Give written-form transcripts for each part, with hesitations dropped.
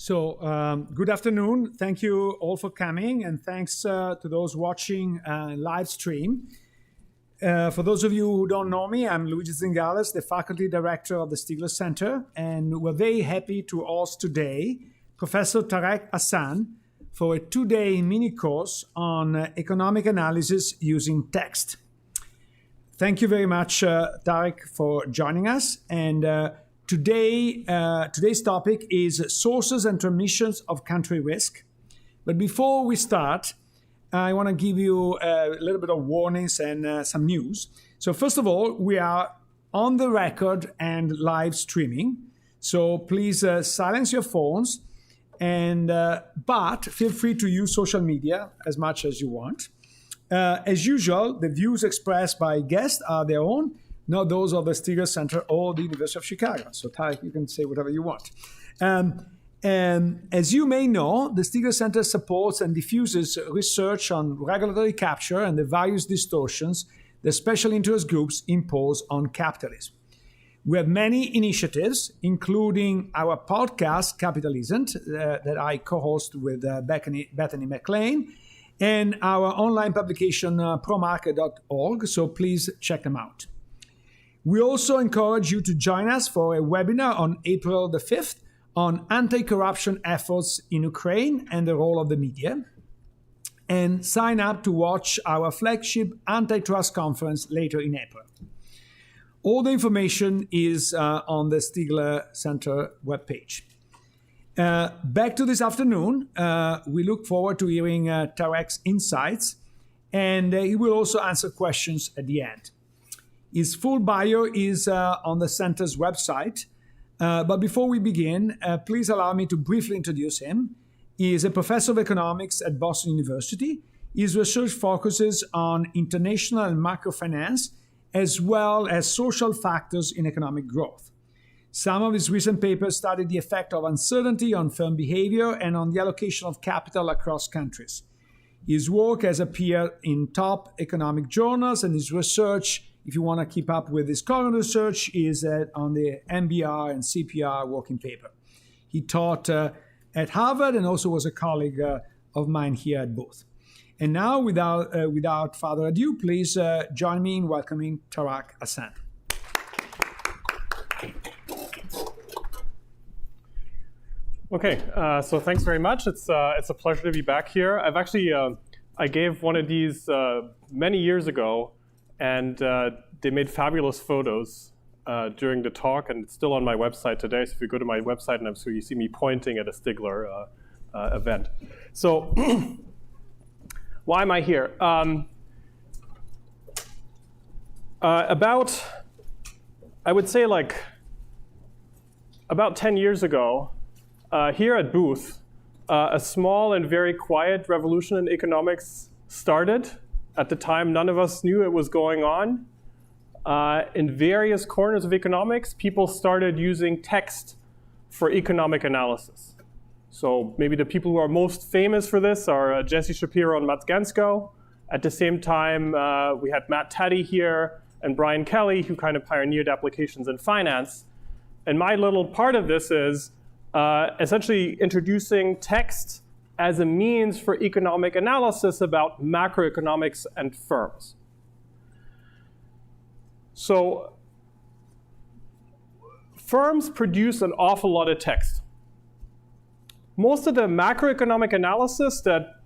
Good afternoon. Thank you all for coming, and thanks to those watching live stream. For those of you who don't know me, I'm Luigi Zingales, the Faculty Director of the Stigler Center, and we're very happy to host today Professor Tarek Hassan for a two-day mini course on economic analysis using text. Thank you very much, Tarek, for joining us. And today's topic is sources and transmissions of country risk. But before we start, I want to give you a little bit of warnings and some news. So first of all, we are on the record and live streaming. So please silence your phones, but feel free to use social media as much as you want. As usual, the views expressed by guests are their own, not those of the Stigler Center or the University of Chicago. So Tarek, you can say whatever you want. And as you may know, the Stigler Center supports and diffuses research on regulatory capture and the various distortions that special interest groups impose on capitalism. We have many initiatives, including our podcast, Capitalism, that I co-host with Bethany McLean, and our online publication, promarket.org, so please check them out. We also encourage you to join us for a webinar on April the 5th on anti-corruption efforts in Ukraine and the role of the media. And sign up to watch our flagship antitrust conference later in April. All the information is on the Stigler Center webpage. Back to this afternoon, we look forward to hearing Tarek's insights, and he will also answer questions at the end. His full bio is on the center's website. But before we begin, please allow me to briefly introduce him. He is a professor of economics at Boston University. His research focuses on international and macrofinance, as well as social factors in economic growth. Some of his recent papers study the effect of uncertainty on firm behavior and on the allocation of capital across countries. His work has appeared in top economic journals, and his research, if you want to keep up with his current research, is on the MBR and CPR working paper. He taught at Harvard and also was a colleague of mine here at both. And now, without further ado, please join me in welcoming Tarek Hassan. Okay, so thanks very much. It's a pleasure to be back here. I've actually I gave one of these many years ago, and they made fabulous photos during the talk, and it's still on my website today. So if you go to my website, and I'm sure you see me pointing at a Stigler event. So why am I here? I would say about 10 years ago, here at Booth, a small and very quiet revolution in economics started. At the time, none of us knew it was going on. In various corners of economics, people started using text for economic analysis. So maybe the people who are most famous for this are Jesse Shapiro and Mats Gansko. At the same time, we had Matt Taddy here and Brian Kelly, who kind of pioneered applications in finance. And my little part of this is essentially introducing text as a means for economic analysis about macroeconomics and firms. So firms produce an awful lot of text. Most of the macroeconomic analysis that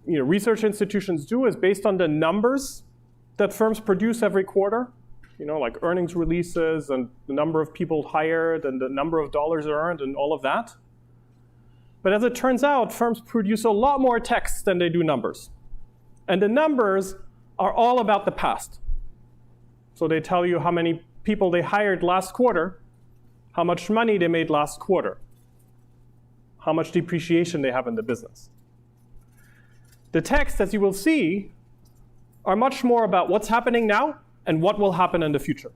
research institutions do is based on the numbers that firms produce every quarter, like earnings releases and the number of people hired and the number of dollars earned and all of that. But as it turns out, firms produce a lot more text than they do numbers. And the numbers are all about the past. So they tell you how many people they hired last quarter, how much money they made last quarter, how much depreciation they have in the business. The texts, as you will see, are much more about what's happening now and what will happen in the future.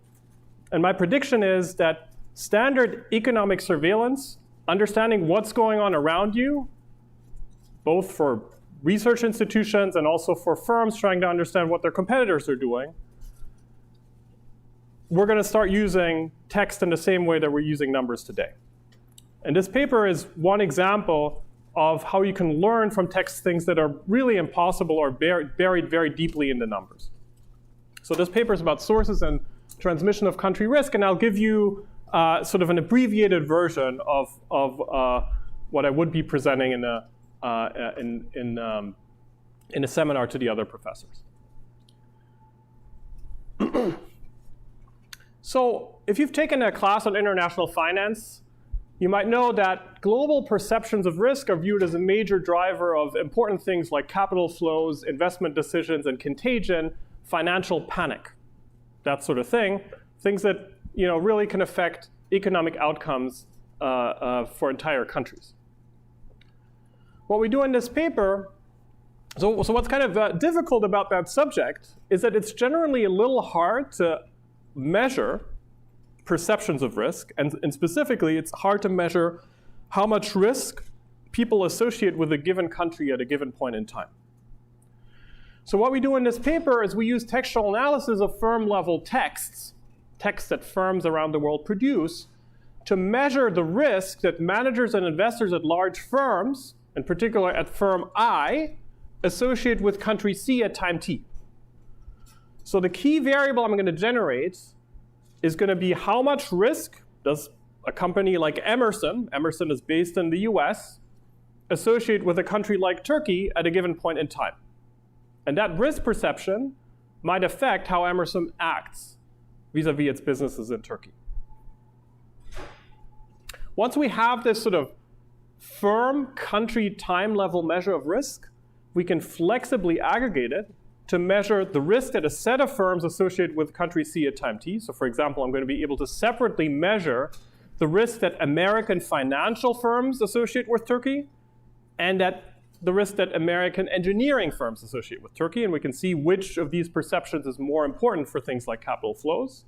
And my prediction is that standard economic surveillance, understanding what's going on around you, both for research institutions and also for firms trying to understand what their competitors are doing, we're going to start using text in the same way that we're using numbers today. And this paper is one example of how you can learn from text things that are really impossible or buried very deeply in the numbers. So this paper is about sources and transmission of country risk, and I'll give you sort of an abbreviated version of what I would be presenting in a seminar to the other professors. So if you've taken a class on international finance, you might know that global perceptions of risk are viewed as a major driver of important things like capital flows, investment decisions, and contagion, financial panic, that sort of thing. Things that really can affect economic outcomes for entire countries. What we do in this paper, so what's kind of difficult about that subject is that it's generally a little hard to measure perceptions of risk, and specifically, it's hard to measure how much risk people associate with a given country at a given point in time. So what we do in this paper is we use textual analysis of firm-level texts that firms around the world produce, to measure the risk that managers and investors at large firms, in particular at firm I, associate with country C at time t. So the key variable I'm going to generate is going to be how much risk does a company like Emerson is based in the US, associate with a country like Turkey at a given point in time. And that risk perception might affect how Emerson acts vis-a-vis its businesses in Turkey. Once we have this sort of firm country time level measure of risk, we can flexibly aggregate it to measure the risk that a set of firms associated with country C at time t. So for example, I'm going to be able to separately measure the risk that American financial firms associate with Turkey and the risk that American engineering firms associate with Turkey. And we can see which of these perceptions is more important for things like capital flows.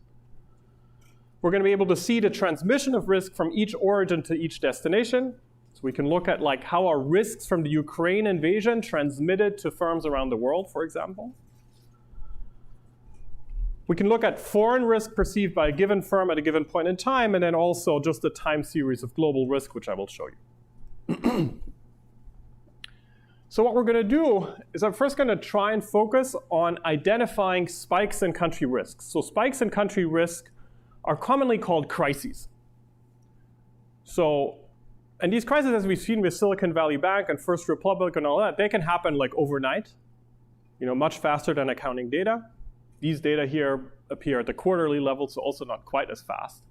We're going to be able to see the transmission of risk from each origin to each destination. So we can look at how are risks from the Ukraine invasion transmitted to firms around the world, for example. We can look at foreign risk perceived by a given firm at a given point in time, and then also just the time series of global risk, which I will show you. So what we're going to do is I'm first going to try and focus on identifying spikes in country risks. So spikes in country risk are commonly called crises. And these crises, as we've seen with Silicon Valley Bank and First Republic and all that, they can happen overnight, much faster than accounting data. These data here appear at the quarterly level, so also not quite as fast.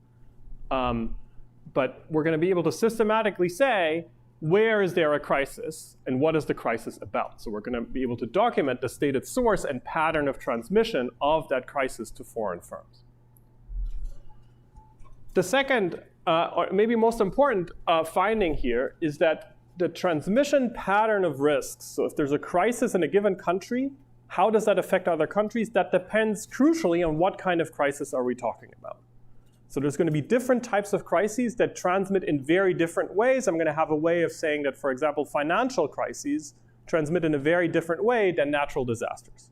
But we're going to be able to systematically say, where is there a crisis and what is the crisis about? So we're going to be able to document the stated source and pattern of transmission of that crisis to foreign firms. The second, or maybe most important finding here is that the transmission pattern of risks, so if there's a crisis in a given country, how does that affect other countries? That depends crucially on what kind of crisis are we talking about. So there's going to be different types of crises that transmit in very different ways. I'm going to have a way of saying that, for example, financial crises transmit in a very different way than natural disasters.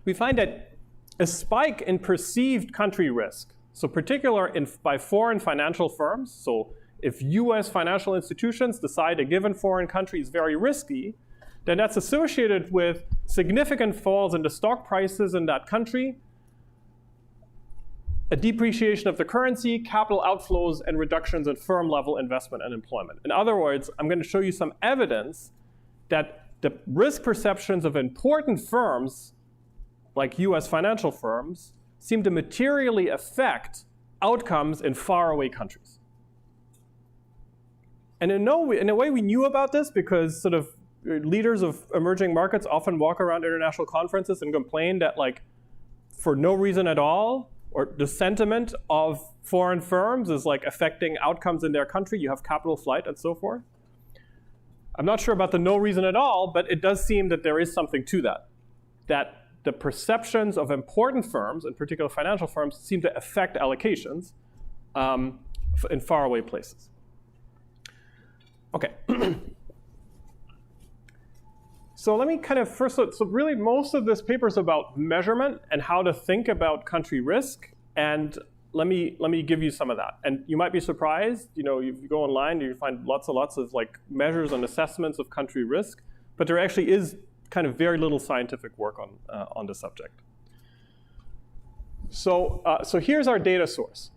We find that a spike in perceived country risk, so particular by foreign financial firms, so if US financial institutions decide a given foreign country is very risky, then that's associated with significant falls in the stock prices in that country, a depreciation of the currency, capital outflows, and reductions in firm-level investment and employment. In other words, I'm going to show you some evidence that the risk perceptions of important firms, like US financial firms, seem to materially affect outcomes in faraway countries. And in a way, we knew about this because sort of leaders of emerging markets often walk around international conferences and complain that, for no reason at all, or the sentiment of foreign firms is affecting outcomes in their country. You have capital flight and so forth. I'm not sure about the no reason at all, but it does seem that there is something to that the perceptions of important firms, in particular financial firms, seem to affect allocations in faraway places. Okay. So let me kind of first, so really most of this paper is about measurement and how to think about country risk. And let me give you some of that. And you might be surprised, if you go online, you find lots and lots of like measures and assessments of country risk, but there actually is kind of very little scientific work on the subject. So here's our data source.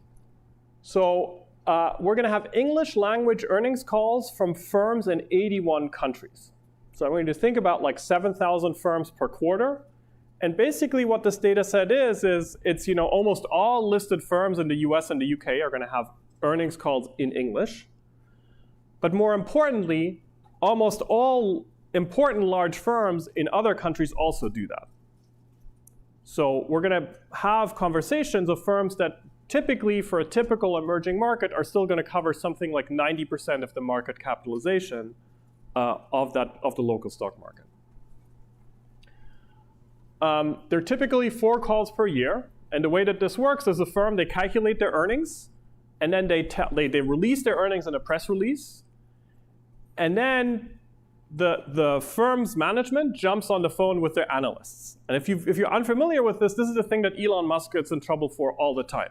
So we're going to have English language earnings calls from firms in 81 countries. So I'm going to think about like 7,000 firms per quarter. And basically what this data set is it's almost all listed firms in the US and the UK are going to have earnings calls in English. But more importantly, almost all important large firms in other countries also do that. So we're going to have conversations of firms that typically, for a typical emerging market, are still going to cover something like 90% of the market capitalization of the local stock market. There are typically 4 calls per year. And the way that this works is a firm, they calculate their earnings, and then they release their earnings in a press release. And then the firm's management jumps on the phone with their analysts. And if you're unfamiliar with this is the thing that Elon Musk gets in trouble for all the time.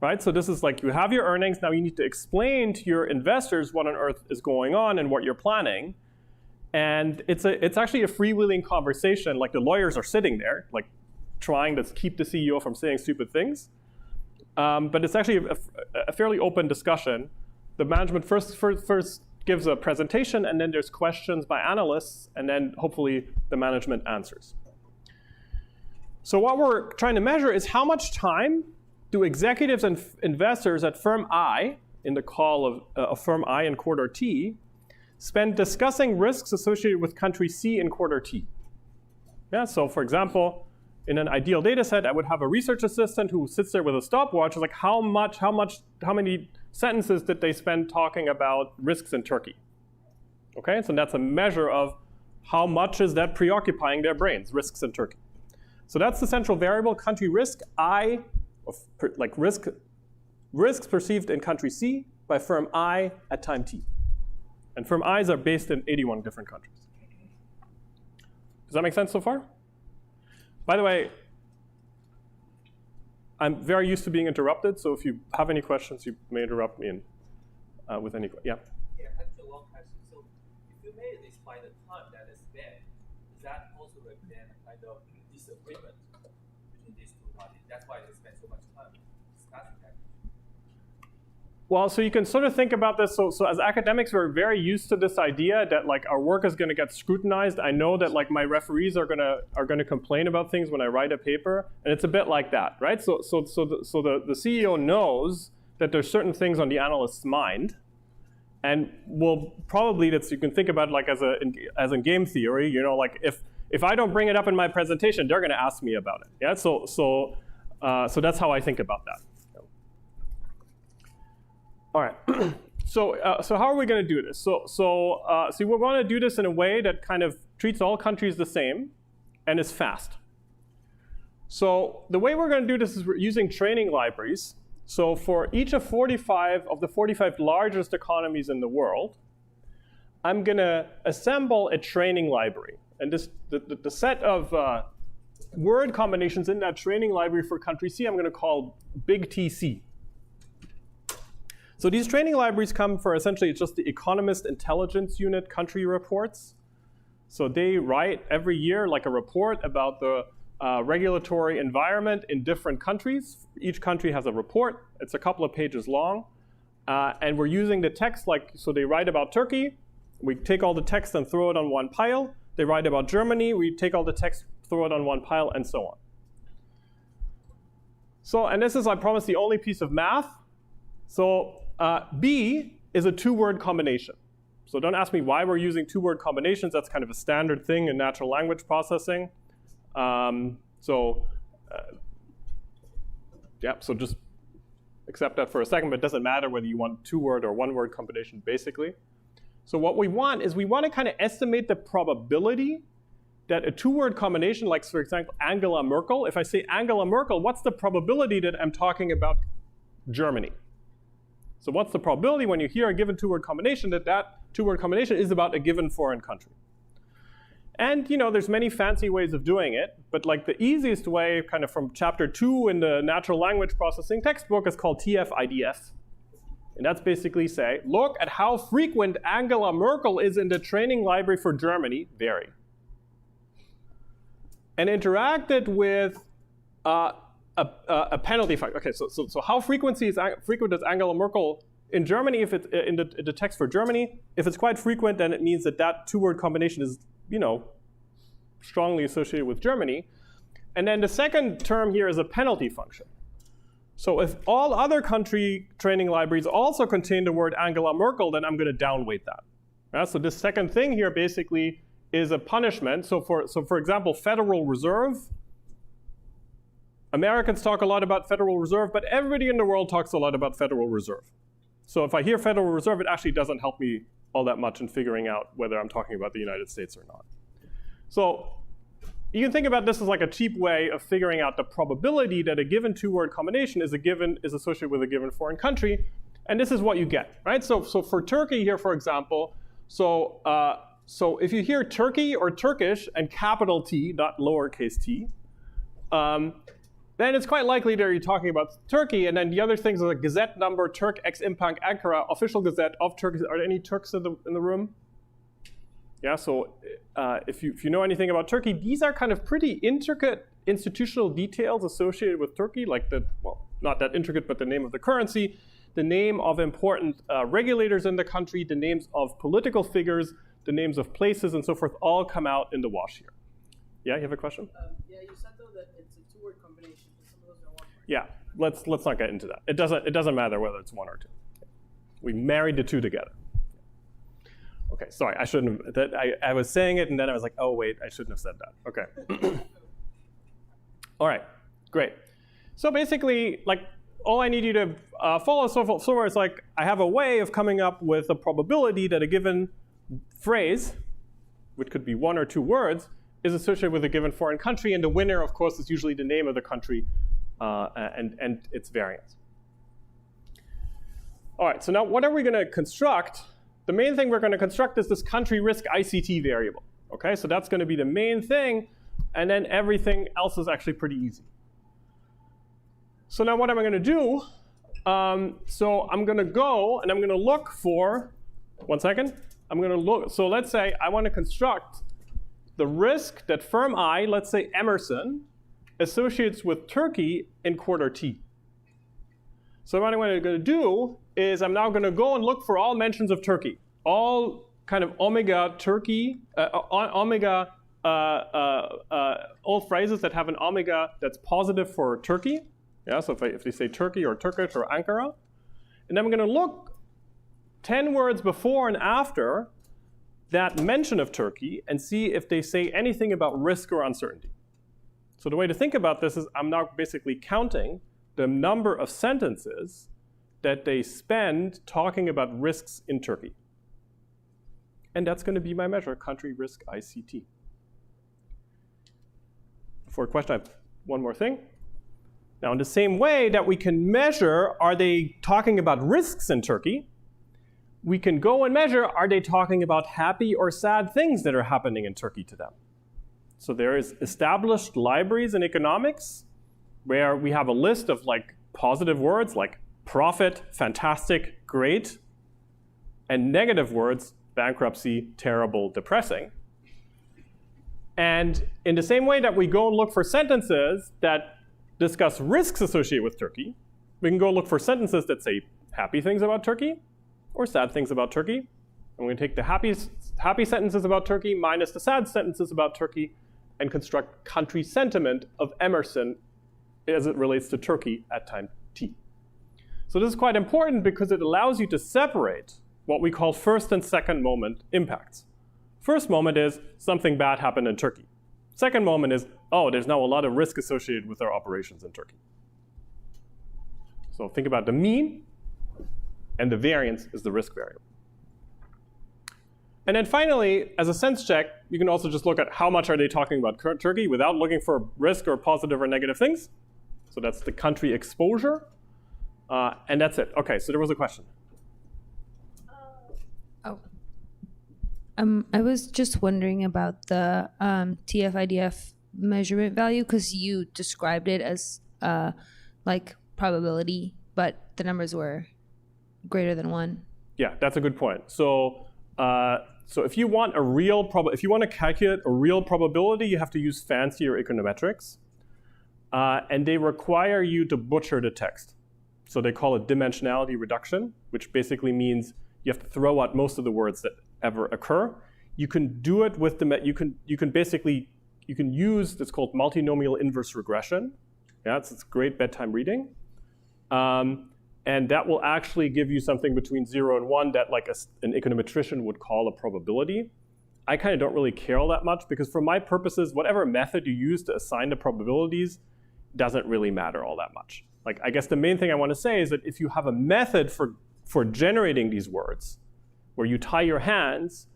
Right? So this is like, you have your earnings, now you need to explain to your investors what on earth is going on and what you're planning. And it's actually a freewheeling conversation. Like the lawyers are sitting there, like trying to keep the CEO from saying stupid things. But it's actually a fairly open discussion. The management first gives a presentation, and then there's questions by analysts, and then hopefully the management answers. So what we're trying to measure is how much time do executives and investors at firm I, in the call of firm I in quarter T, spend discussing risks associated with country C in quarter T. Yeah, so for example, in an ideal data set, I would have a research assistant who sits there with a stopwatch, like how many sentences did they spend talking about risks in Turkey? Okay, so that's a measure of how much is that preoccupying their brains, risks in Turkey. So that's the central variable, country risk I, like risks perceived in country C by firm I at time T. And firm I's are based in 81 different countries. Does that make sense so far? By the way, I'm very used to being interrupted, so if you have any questions, you may interrupt me with any questions. Yeah? Yeah, actually a long question. So if you made this by the time that is spent, does that also represent a kind of disagreement between these two parties? That's why they spend so much time discussing that. Well, so you can sort of think about this. So as academics, we're very used to this idea that like our work is going to get scrutinized. I know that like my referees are going to complain about things when I write a paper, and it's a bit like that, right? So the CEO knows that there's certain things on the analyst's mind, and will probably you can think about it like as in game theory, like if I don't bring it up in my presentation, they're going to ask me about it. Yeah. So that's how I think about that. All right, so how are we going to do this? So we want to do this in a way that kind of treats all countries the same and is fast. So the way we're going to do this is we're using training libraries. So for each of 45 of the 45 largest economies in the world, I'm going to assemble a training library. And the set of word combinations in that training library for country C, I'm going to call big TC. So these training libraries come for essentially just the Economist Intelligence Unit country reports. So they write every year like a report about the regulatory environment in different countries. Each country has a report. It's a couple of pages long. And we're using the text so they write about Turkey. We take all the text and throw it on one pile. They write about Germany. We take all the text, throw it on one pile, and so on. So, and this is, I promise, the only piece of math. So B is a 2-word combination. So don't ask me why we're using 2-word combinations. That's kind of a standard thing in natural language processing. So just accept that for a second, but it doesn't matter whether you want 2-word or 1-word combination, basically. So what we want is we want to kind of estimate the probability that a 2-word combination, like for example, Angela Merkel, if I say Angela Merkel, what's the probability that I'm talking about Germany? So what's the probability when you hear a given 2-word combination that 2-word combination is about a given foreign country? And there's many fancy ways of doing it, but like the easiest way, kind of from chapter 2 in the natural language processing textbook, is called TF-IDF. And that's basically say, look at how frequent Angela Merkel is in the training library for Germany, very. And interact it with a penalty function. Okay, so how frequent is Angela Merkel in Germany? If it's in the text for Germany, if it's quite frequent, then it means that two-word combination is strongly associated with Germany. And then the second term here is a penalty function. So if all other country training libraries also contain the word Angela Merkel, then I'm going to downweight that. So this second thing here basically is a punishment. So for example, Federal Reserve. Americans talk a lot about Federal Reserve, but everybody in the world talks a lot about Federal Reserve. So if I hear Federal Reserve, it actually doesn't help me all that much in figuring out whether I'm talking about the United States or not. So you can think about this as like a cheap way of figuring out the probability that a given two-word combination is associated with a given foreign country, and this is what you get, right? So for Turkey here, for example, so if you hear Turkey or Turkish and capital T, not lowercase t, then it's quite likely that you're talking about Turkey, and then the other things are like Gazette number, Turk, X Impank, Ankara, official Gazette of Turkey. Are there any Turks in the room? Yeah, so if you know anything about Turkey, these are kind of pretty intricate institutional details associated with Turkey, like not that intricate, but the name of the currency, the name of important regulators in the country, the names of political figures, the names of places, and so forth, all come out in the wash here. Yeah, you have a question? Yeah, you said though that it's a two-word combination, but some of those are one word. Yeah, let's not get into that. It doesn't matter whether it's one or two. We married the two together. Okay, sorry, I shouldn't have. I was saying it, and then I was like, oh, wait, I shouldn't have said that. Okay. All right, great. So basically, like, all I need you to follow so far is like, I have a way of coming up with a probability that a given phrase, which could be one or two words, is associated with a given foreign country, and the winner, of course, is usually the name of the country and its variance. All right, so now what are we going to construct? The main thing we're going to construct is this country risk ICT variable. Okay, so that's going to be the main thing, and then everything else is actually pretty easy. So now what am I going to do? So I'm going to go and I'm going to look for, one second. I'm going to look, so let's say I want to construct the risk that firm I, let's say Emerson, associates with Turkey in quarter T. So what I'm going to do is I'm now going to go and look for all mentions of Turkey, all kind of omega Turkey, omega, all phrases that have an omega that's positive for Turkey. Yeah, so if they say Turkey or Turkish or Ankara, and then I'm going to look 10 words before and after that mention of Turkey and see if they say anything about risk or uncertainty. So the way to think about this is I'm now basically counting the number of sentences that they spend talking about risks in Turkey. And that's going to be my measure, country risk ICT. For a question, I have one more thing. Now, in the same way that we can measure, are they talking about risks in Turkey? We can go and measure, are they talking about happy or sad things that are happening in Turkey to them? So there is established libraries in economics where we have a list of like positive words like profit, fantastic, great, and negative words, bankruptcy, terrible, depressing. And in the same way that we go and look for sentences that discuss risks associated with Turkey, we can go look for sentences that say happy things about Turkey or sad things about Turkey. And we're going to take the happy sentences about Turkey minus the sad sentences about Turkey and construct country sentiment of Emerson as it relates to Turkey at time t. So this is quite important because it allows you to separate what we call first and second moment impacts. First moment is something bad happened in Turkey. Second moment is, oh, there's now a lot of risk associated with our operations in Turkey. So think about the mean, and the variance is the risk variable. And then finally, as a sense check, you can also just look at how much are they talking about Turkey without looking for risk or positive or negative things. So that's the country exposure. And that's it. OK, so there was a question. Oh. I was just wondering about the TF-IDF measurement value, because you described it as like probability, but the numbers were greater than 1. Yeah, that's a good point. So if you want if you want to calculate a real probability, you have to use fancier econometrics, and they require you to butcher the text. So they call it dimensionality reduction, which basically means you have to throw out most of the words that ever occur. You can do it with you can use that's called multinomial inverse regression. Yeah, it's great bedtime reading. And that will actually give you something between 0 and 1 that like an econometrician would call a probability. I kind of don't really care all that much, because for my purposes, whatever method you use to assign the probabilities doesn't really matter all that much. Like, I guess the main thing I want to say is that if you have a method for generating these words, where you tie your hands,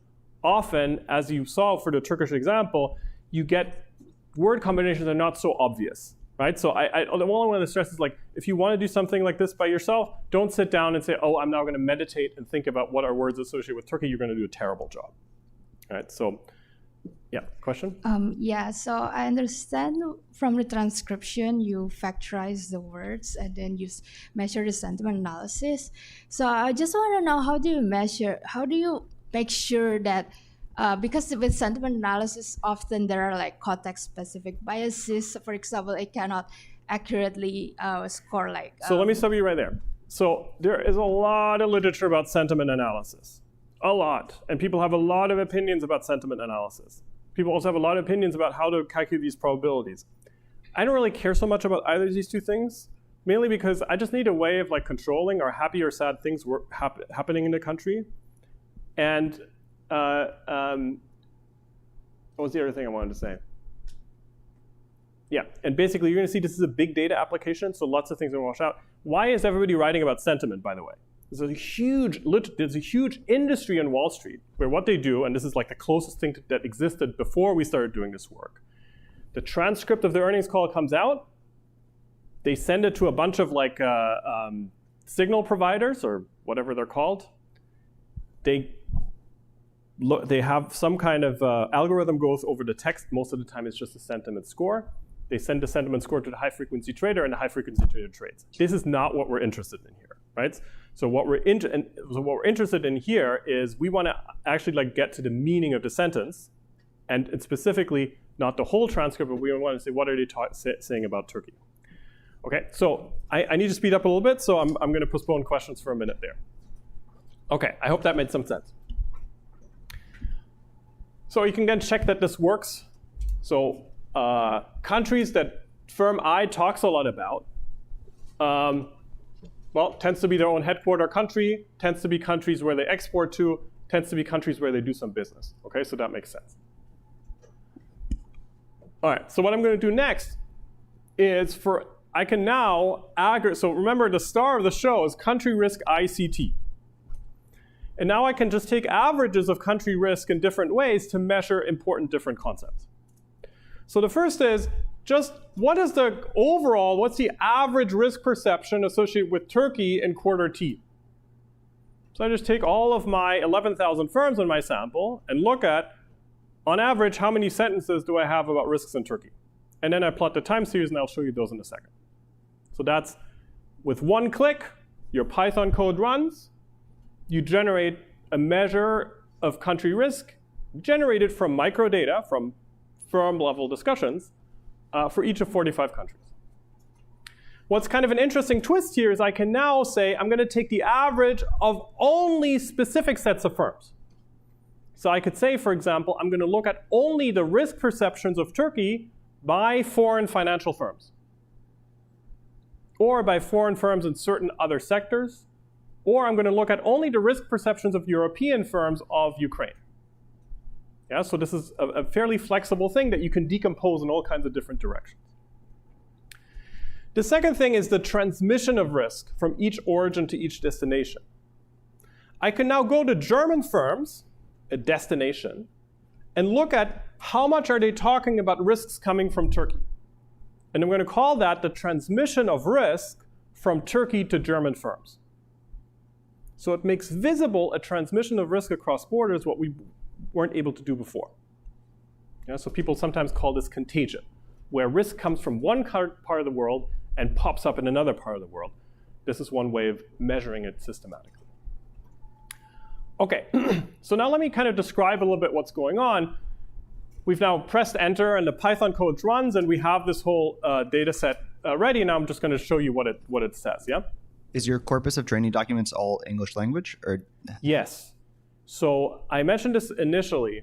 often, as you saw for the Turkish example, you get word combinations that are not so obvious. Right? So the only one I want to stress is, like, if you want to do something like this by yourself, don't sit down and say, oh, I'm now going to meditate and think about what are words associated with Turkey. You're going to do a terrible job. All right, so yeah, question? Yeah, so I understand from the transcription you factorize the words and then you measure the sentiment analysis. So I just want to know, how do you make sure that because with sentiment analysis, often there are like context-specific biases. For example, it cannot accurately score like... So let me stop you right there. So there is a lot of literature about sentiment analysis. A lot. And people have a lot of opinions about sentiment analysis. People also have a lot of opinions about how to calculate these probabilities. I don't really care so much about either of these two things, mainly because I just need a way of like controlling our happy or sad things happening in the country. And what was the other thing I wanted to say? Yeah, and basically you're going to see this is a big data application, so lots of things are washed out. Why is everybody writing about sentiment, by the way? There's a huge industry on Wall Street where what they do, and this is like the closest thing that existed before we started doing this work. The transcript of the earnings call comes out. They send it to a bunch of like signal providers or whatever they're called. They have some kind of algorithm goes over the text. Most of the time it's just a sentiment score. They send the sentiment score to the high-frequency trader, and the high-frequency trader trades. This is not what we're interested in here, right? So what we're interested in here is we want to actually like get to the meaning of the sentence, and it's specifically not the whole transcript, but we want to say what are they saying about Turkey. Okay, so I need to speed up a little bit, so I'm going to postpone questions for a minute there. Okay, I hope that made some sense. So you can then check that this works. So countries that firm I talks a lot about, well, tends to be their own headquarter country, tends to be countries where they export to, tends to be countries where they do some business. Okay, so that makes sense. All right, so what I'm going to do next is I can now aggregate. So remember, the star of the show is country risk ICT. And now I can just take averages of country risk in different ways to measure important different concepts. So the first is just what's the average risk perception associated with Turkey in quarter T? So I just take all of my 11,000 firms in my sample and look at, on average, how many sentences do I have about risks in Turkey? And then I plot the time series, and I'll show you those in a second. So that's, with one click, your Python code runs. You generate a measure of country risk generated from microdata, from firm-level discussions, for each of 45 countries. What's kind of an interesting twist here is I can now say I'm going to take the average of only specific sets of firms. So I could say, for example, I'm going to look at only the risk perceptions of Turkey by foreign financial firms, or by foreign firms in certain other sectors, or I'm going to look at only the risk perceptions of European firms of Ukraine. Yeah, so this is a fairly flexible thing that you can decompose in all kinds of different directions. The second thing is the transmission of risk from each origin to each destination. I can now go to German firms, a destination, and look at how much are they talking about risks coming from Turkey. And I'm going to call that the transmission of risk from Turkey to German firms. So it makes visible a transmission of risk across borders, what we weren't able to do before. Yeah, so people sometimes call this contagion, where risk comes from one part of the world and pops up in another part of the world. This is one way of measuring it systematically. Okay, so now let me kind of describe a little bit what's going on. We've now pressed enter and the Python code runs and we have this whole data set ready. Now I'm just going to show you what it says, yeah? Is your corpus of training documents all English language? Or? Yes. So I mentioned this initially.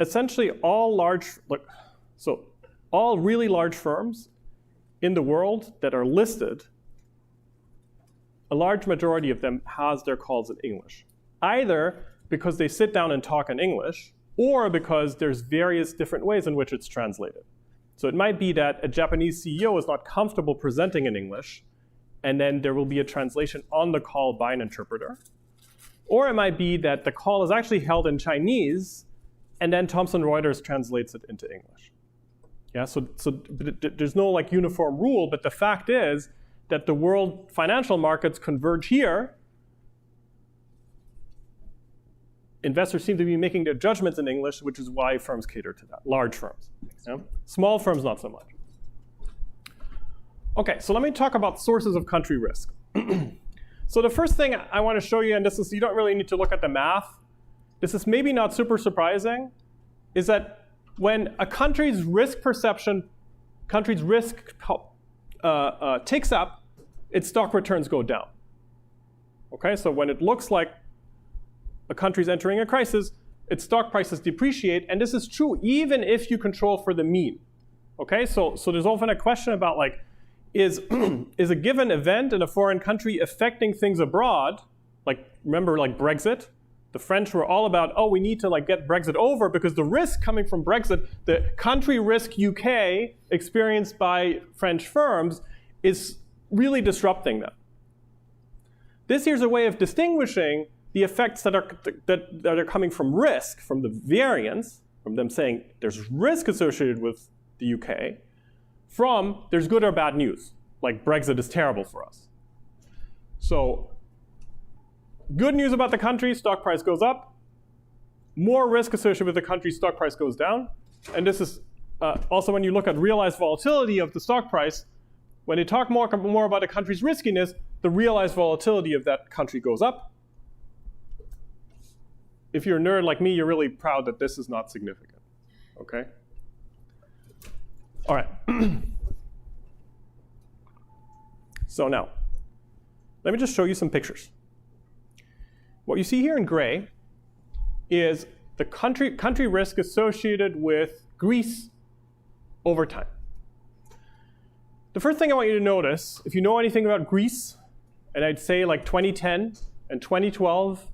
Essentially all really large firms in the world that are listed, a large majority of them has their calls in English. Either because they sit down and talk in English, or because there's various different ways in which it's translated. So it might be that a Japanese CEO is not comfortable presenting in English, and then there will be a translation on the call by an interpreter. Or it might be that the call is actually held in Chinese, and then Thomson Reuters translates it into English. Yeah, so there's no like uniform rule, but the fact is that the world financial markets converge here. Investors seem to be making their judgments in English, which is why firms cater to that, large firms. Yeah? Small firms, not so much. Okay, so let me talk about sources of country risk. So the first thing I want to show you, and this is, you don't really need to look at the math. This is maybe not super surprising, is that when a country's risk perception, country's risk ticks up, its stock returns go down. Okay, so when it looks like a country's entering a crisis, its stock prices depreciate, and this is true even if you control for the mean. Okay, so there's often a question about like, is a given event in a foreign country affecting things abroad? Like, remember like Brexit? The French were all about, oh, we need to like get Brexit over because the risk coming from Brexit, the country risk UK experienced by French firms is really disrupting them. This here's a way of distinguishing the effects that are coming from risk, from the variance, from them saying there's risk associated with the UK, from there's good or bad news, like Brexit is terrible for us. So good news about the country, stock price goes up. More risk associated with the country, stock price goes down. And this is also when you look at realized volatility of the stock price, when they talk more about a country's riskiness, the realized volatility of that country goes up. If you're a nerd like me, you're really proud that this is not significant, okay? All right. So now, let me just show you some pictures. What you see here in gray is the country risk associated with Greece over time. The first thing I want you to notice, if you know anything about Greece, and I'd say like 2010 and 2012,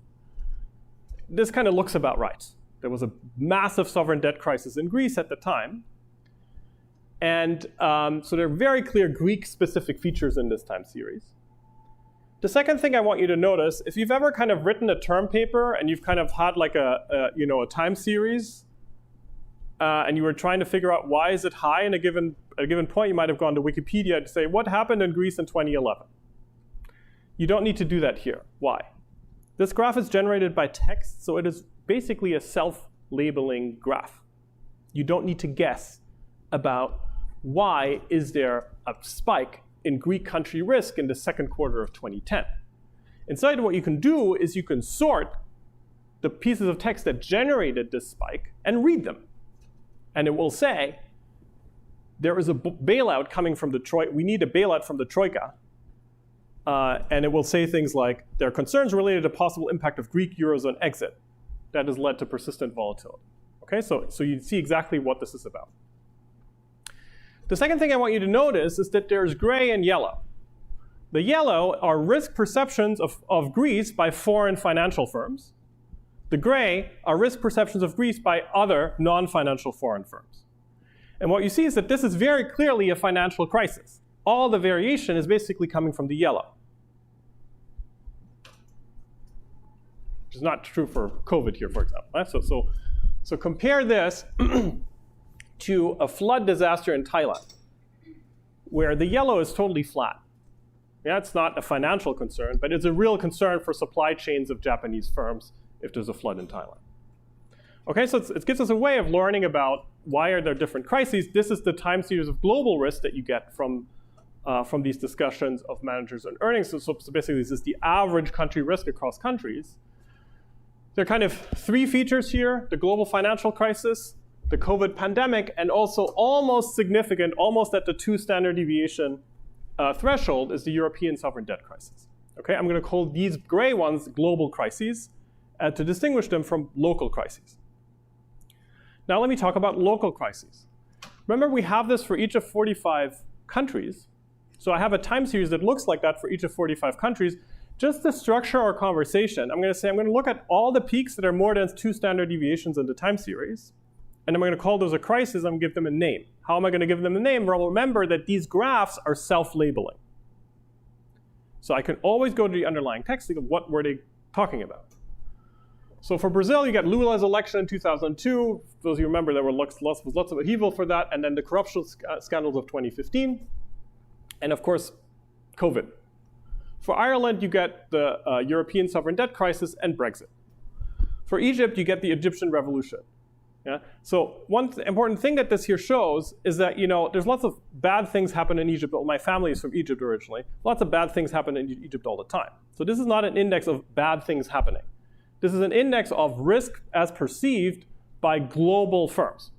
this kind of looks about right. There was a massive sovereign debt crisis in Greece at the time. And so there are very clear Greek-specific features in this time series. The second thing I want you to notice, if you've ever kind of written a term paper and you've kind of had like a time series, and you were trying to figure out why is it high in a given point, you might have gone to Wikipedia to say, what happened in Greece in 2011? You don't need to do that here. Why? This graph is generated by text, so it is basically a self-labeling graph. You don't need to guess about why is there a spike in Greek country risk in the second quarter of 2010. Instead, what you can do is you can sort the pieces of text that generated this spike and read them. And it will say, there is a bailout coming from the Troika. We need a bailout from the Troika. And it will say things like, there are concerns related to possible impact of Greek Eurozone exit that has led to persistent volatility. Okay, so you see exactly what this is about. The second thing I want you to notice is that there's gray and yellow. The yellow are risk perceptions of Greece by foreign financial firms. The gray are risk perceptions of Greece by other non-financial foreign firms. And what you see is that this is very clearly a financial crisis. All the variation is basically coming from the yellow. Which is not true for COVID here, for example. Right? So compare this to a flood disaster in Thailand, where the yellow is totally flat. Yeah, it's not a financial concern, but it's a real concern for supply chains of Japanese firms if there's a flood in Thailand. Okay, so it gives us a way of learning about why are there different crises. This is the time series of global risk that you get from these discussions of managers and earnings. So basically, this is the average country risk across countries. There are kind of three features here: the global financial crisis, the COVID pandemic, and also almost significant, almost at the 2 standard deviation threshold, is the European sovereign debt crisis. Okay, I'm going to call these gray ones global crises to distinguish them from local crises. Now let me talk about local crises. Remember, we have this for each of 45 countries. So I have a time series that looks like that for each of 45 countries. Just to structure our conversation, I'm going to look at all the peaks that are more than 2 standard deviations in the time series. And I'm going to call those a crisis and give them a name. How am I going to give them a name? Well, remember that these graphs are self-labeling. So I can always go to the underlying text and think of what were they talking about. So for Brazil, you got Lula's election in 2002. For those of you remember, there were lots of upheaval for that. And then the corruption scandals of 2015. And of course, COVID. For Ireland, you get the European sovereign debt crisis and Brexit. For Egypt, you get the Egyptian revolution. Yeah? So one important thing that this here shows is that, there's lots of bad things happen in Egypt. Well, my family is from Egypt originally. Lots of bad things happen in Egypt all the time. So this is not an index of bad things happening. This is an index of risk as perceived by global firms.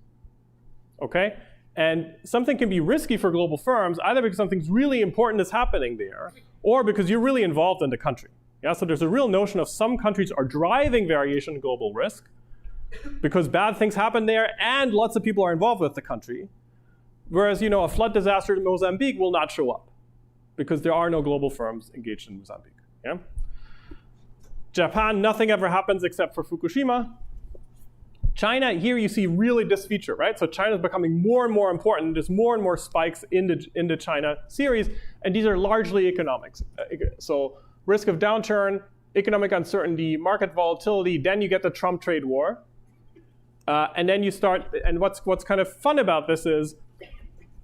Okay? And something can be risky for global firms either because something's really important is happening there, or because you're really involved in the country. Yeah? So there's a real notion of some countries are driving variation in global risk because bad things happen there and lots of people are involved with the country. Whereas, a flood disaster in Mozambique will not show up because there are no global firms engaged in Mozambique. Yeah? Japan, nothing ever happens except for Fukushima. China, here you see really this feature, right? So China is becoming more and more important. There's more and more spikes in the China series, and these are largely economics. So risk of downturn, economic uncertainty, market volatility, then you get the Trump trade war. And then you start, and what's kind of fun about this is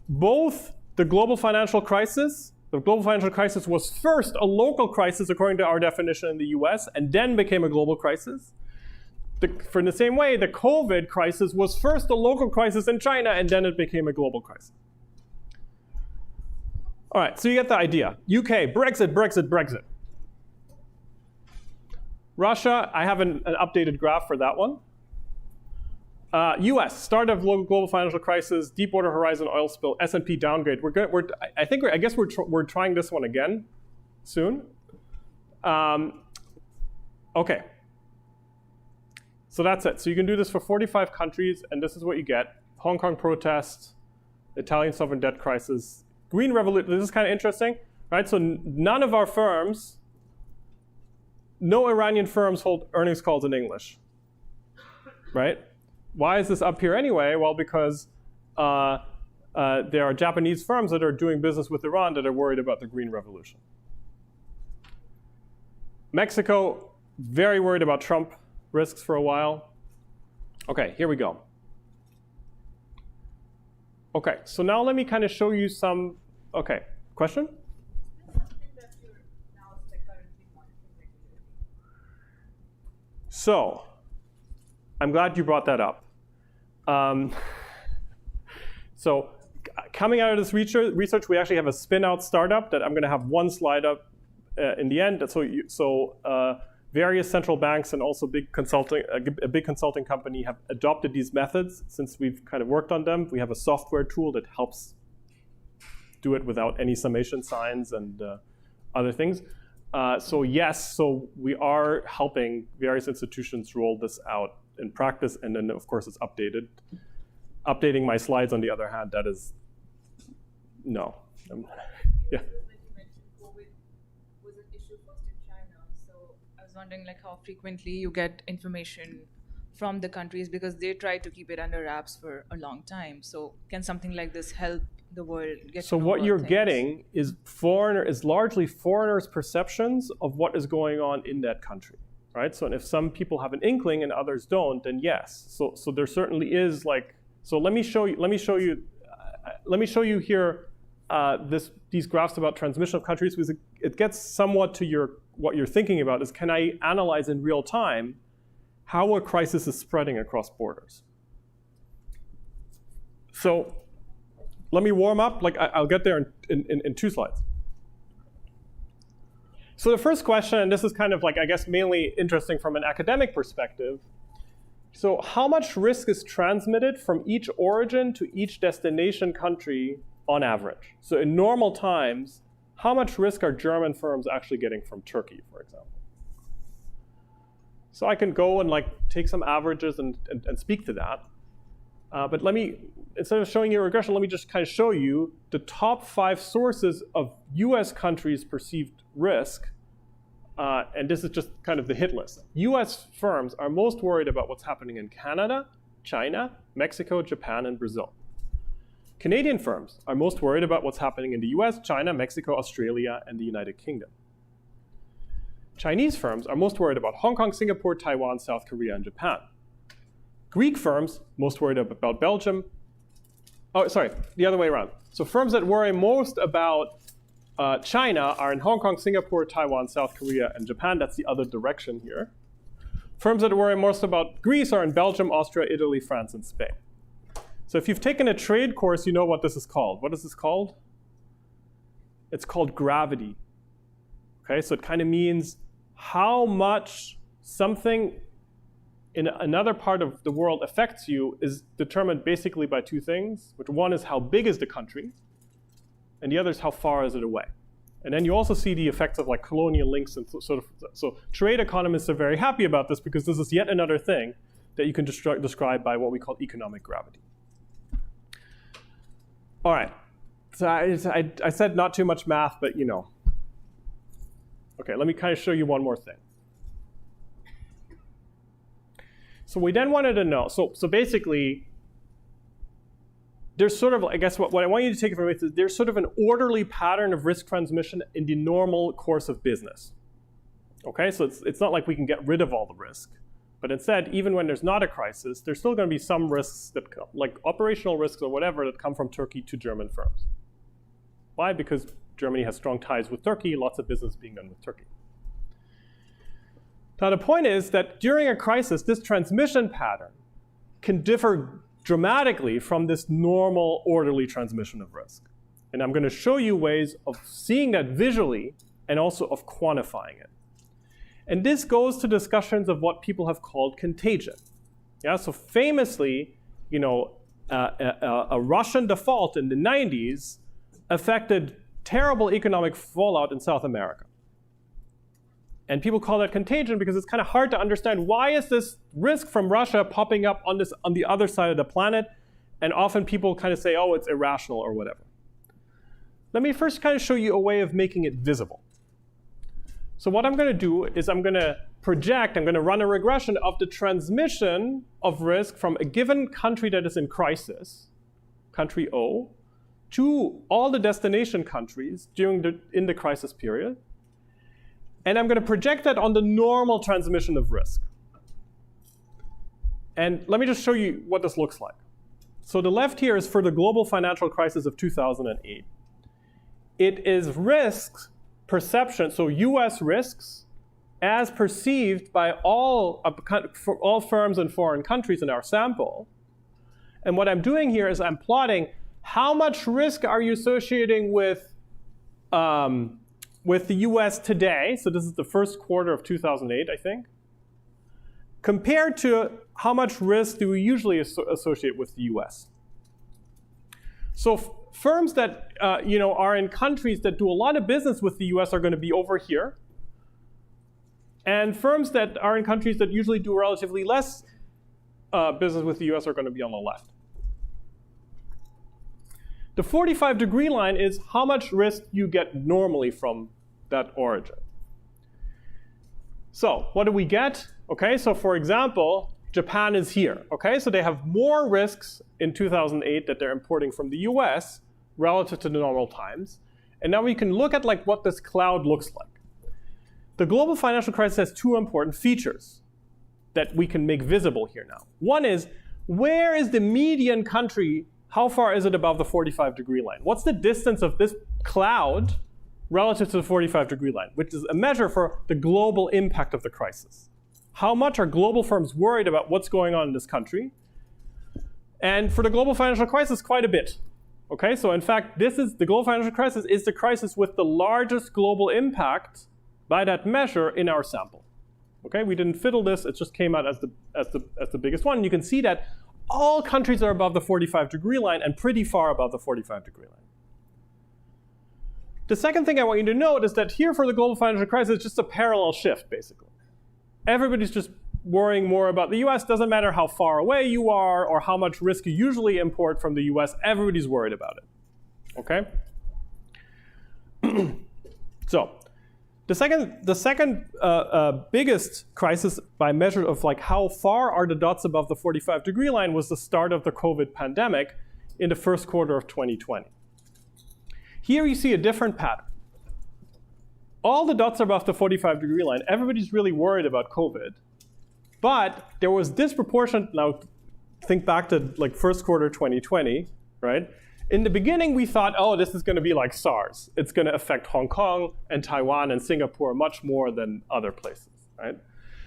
both the global financial crisis was first a local crisis according to our definition in the US, and then became a global crisis. For the same way, the COVID crisis was first a local crisis in China, and then it became a global crisis. All right, so you get the idea. UK, Brexit. Russia, I have an updated graph for that one. US, start of global financial crisis, Deepwater Horizon oil spill, S&P downgrade. I guess we're trying this one again soon. Okay. So that's it. So you can do this for 45 countries, and this is what you get. Hong Kong protests, Italian sovereign debt crisis, Green Revolution. This is kind of interesting, right? So none of our firms, no Iranian firms hold earnings calls in English, right? Why is this up here anyway? Well, because there are Japanese firms that are doing business with Iran that are worried about the Green Revolution. Mexico, very worried about Trump risks for a while. Okay, here we go. Okay, so now let me kind of show you some, okay, question? Is this something that you're now currently monitoring regularly? So, I'm glad you brought that up. So, coming out of this research, we actually have a Spinout startup that I'm going to have one slide up in the end. So various central banks and also a big consulting company have adopted these methods since we've kind of worked on them. We have a software tool that helps do it without any summation signs and other things. So yes, so we are helping various institutions roll this out in practice, and then of course it's updated. Updating my slides, on the other hand, that is no. Yeah. Wondering how frequently you get information from the countries because they try to keep it under wraps for a long time. So can something like this help the world get to know what about you're things? Getting is largely foreigners' perceptions of what is going on in that country, right? So if some people have an inkling and others don't, then yes. So there certainly is so let me show you here these graphs about transmission of countries, because it gets somewhat to what you're thinking about is, can I analyze in real time how a crisis is spreading across borders. So let me warm up. I'll get there in 2 slides. So the first question, and this is kind of I guess mainly interesting from an academic perspective. So how much risk is transmitted from each origin to each destination country on average? So in normal times, how much risk are German firms actually getting from Turkey, for example? So I can go and take some averages and speak to that. But let me, instead of showing you a regression, let me just kind of show you the top 5 sources of US countries' perceived risk. And this is just kind of the hit list. US firms are most worried about what's happening in Canada, China, Mexico, Japan, and Brazil. Canadian firms are most worried about what's happening in the US, China, Mexico, Australia, and the United Kingdom. Chinese firms are most worried about Hong Kong, Singapore, Taiwan, South Korea, and Japan. Greek firms most worried about Belgium. Oh, sorry, the other way around. So firms that worry most about China are in Hong Kong, Singapore, Taiwan, South Korea, and Japan. That's the other direction here. Firms that worry most about Greece are in Belgium, Austria, Italy, France, and Spain. So if you've taken a trade course, you know what this is called. What is this called? It's called gravity. Okay, so it kind of means how much something in another part of the world affects you is determined basically by 2 things, which one is how big is the country, and the other is how far is it away. And then you also see the effects of colonial links and so trade economists are very happy about this because this is yet another thing that you can describe by what we call economic gravity. All right, so I said not too much math, but you know. Okay, let me kind of show you one more thing. So we then wanted to know, so basically, there's sort of, I guess what I want you to take from it is there's sort of an orderly pattern of risk transmission in the normal course of business. Okay, so it's not like we can get rid of all the risk, but instead, even when there's not a crisis, there's still going to be some risks that come, like operational risks or whatever, that come from Turkey to German firms. Why? Because Germany has strong ties with Turkey, lots of business being done with Turkey. Now the point is that during a crisis, this transmission pattern can differ dramatically from this normal orderly transmission of risk. And I'm going to show you ways of seeing that visually and also of quantifying it. And this goes to discussions of what people have called contagion. Yeah, so famously, you know, a Russian default in the 90s affected terrible economic fallout in South America. And people call that contagion because it's kind of hard to understand why is this risk from Russia popping up on the other side of the planet, and often people kind of say, oh, it's irrational or whatever. Let me first kind of show you a way of making it visible. So what I'm going to do is I'm going to run a regression of the transmission of risk from a given country that is in crisis, country O, to all the destination countries in the crisis period. And I'm going to project that on the normal transmission of risk. And let me just show you what this looks like. So the left here is for the global financial crisis of 2008. It is risks perception, so US risks, as perceived by all firms in foreign countries in our sample. And what I'm doing here is I'm plotting how much risk are you associating with the US today, so this is the first quarter of 2008, I think, compared to how much risk do we usually associate with the US. So firms that are in countries that do a lot of business with the US are going to be over here. And firms that are in countries that usually do relatively less business with the US are going to be on the left. The 45-degree line is how much risk you get normally from that origin. So what do we get? Okay, so for example, Japan is here. Okay, so they have more risks in 2008 that they're importing from the US relative to the normal times. And now we can look at what this cloud looks like. The global financial crisis has 2 important features that we can make visible here now. One is, where is the median country? How far is it above the 45-degree line? What's the distance of this cloud relative to the 45-degree line, which is a measure for the global impact of the crisis? how much are global firms worried about what's going on in this country? And for the global financial crisis, quite a bit. Okay, so in fact, the global financial crisis is the crisis with the largest global impact by that measure in our sample. Okay, we didn't fiddle this; it just came out as the biggest one. And you can see that all countries are above the 45-degree line and pretty far above the 45-degree line. The second thing I want you to note is that here for the global financial crisis, it's just a parallel shift, basically. Everybody's just worrying more about the US. Doesn't matter how far away you are or how much risk you usually import from the US, everybody's worried about it. Okay? So, the second biggest crisis by measure of like how far are the dots above the 45-degree line was the start of the COVID pandemic in the first quarter of 2020. Here you see a different pattern. All the dots are above the 45-degree line. Everybody's really worried about COVID. But there was disproportionate, now think back to like first quarter 2020, right? In the beginning, we thought, oh, this is going to be like SARS. It's going to affect Hong Kong and Taiwan and Singapore much more than other places, right?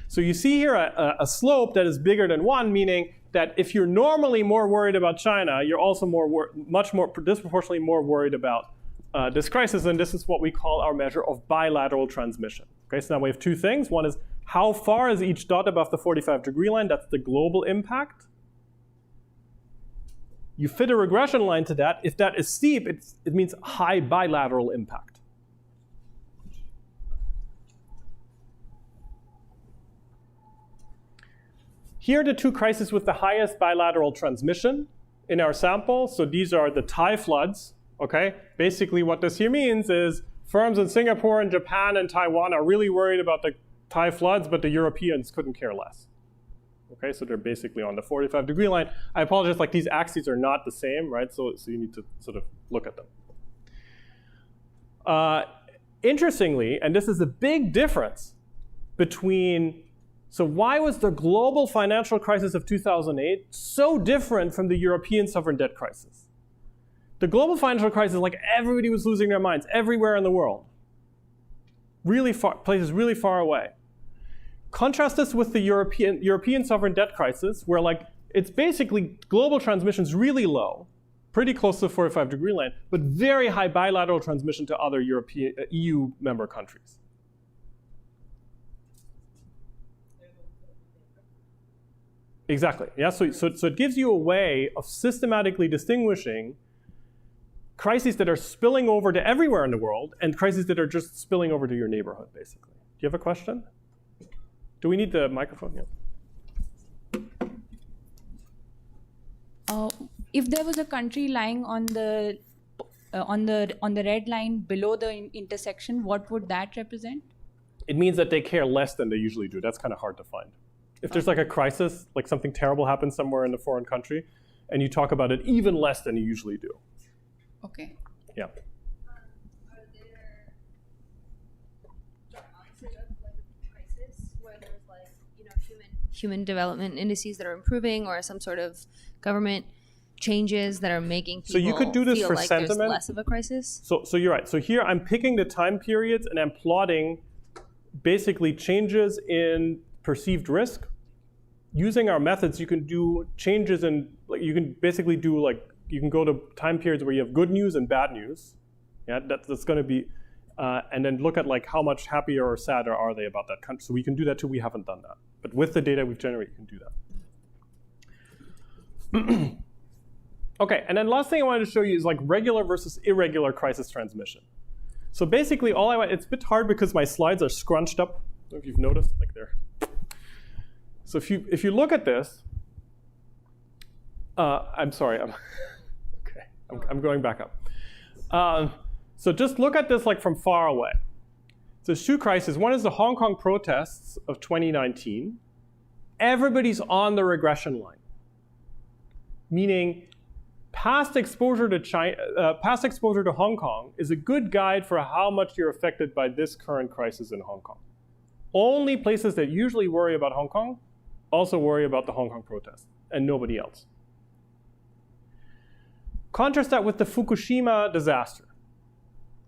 So you see here a slope that is bigger than 1, meaning that if you're normally more worried about China, you're also much more disproportionately more worried about this crisis, and this is what we call our measure of bilateral transmission. Okay, so now we have two things. One is how far is each dot above the 45-degree line? That's the global impact. You fit a regression line to that. If that is steep, it means high bilateral impact. Here are the two crises with the highest bilateral transmission in our sample. So these are the Thai floods. Okay, basically what this here means is firms in Singapore and Japan and Taiwan are really worried about the Thai floods, but the Europeans couldn't care less. Okay, so they're basically on the 45-degree line. I apologize, like these axes are not the same, right? So you need to sort of look at them. Interestingly, and this is a big difference between, so why was the global financial crisis of 2008 so different from the European sovereign debt crisis? The global financial crisis, like everybody was losing their minds everywhere in the world. Really far, places really far away. Contrast this with the European sovereign debt crisis, where like it's basically global transmission's really low, pretty close to the 45-degree line, but very high bilateral transmission to other EU member countries. Exactly. Yeah. So it gives you a way of systematically distinguishing crises that are spilling over to everywhere in the world and crises that are just spilling over to your neighborhood, basically. Do you have a question? Do we need the microphone? Yeah. If there was a country lying on the red line below the intersection, what would that represent? It means that they care less than they usually do. That's kind of hard to find. If there's like a crisis, like something terrible happens somewhere in a foreign country, and you talk about it even less than you usually do. Okay. Yeah. Are there opposite of like crisis where there's like, you know, human development indices that are improving, or some sort of government changes that are making people so you could do this feel for like sentiment. there's less of a crisis? So you're right. So here I'm picking the time periods and I'm plotting basically changes in perceived risk. Using our methods, you can do changes in, like, you can basically do like, you can go to time periods where you have good news and bad news. Yeah, that's going to be, and then look at like how much happier or sadder are they about that country. So we can do that too. We haven't done that, but with the data we've generated, you can do that. Okay, and then last thing I wanted to show you is like regular versus irregular crisis transmission. So basically, it's a bit hard because my slides are scrunched up. I don't know if you've noticed, like they're. So if you look at this, I'm sorry. I'm going back up. So just look at this like from far away. So there's two crises. One is the Hong Kong protests of 2019. Everybody's on the regression line, meaning past exposure to Hong Kong is a good guide for how much you're affected by this current crisis in Hong Kong. Only places that usually worry about Hong Kong also worry about the Hong Kong protests, and nobody else. Contrast that with the Fukushima disaster.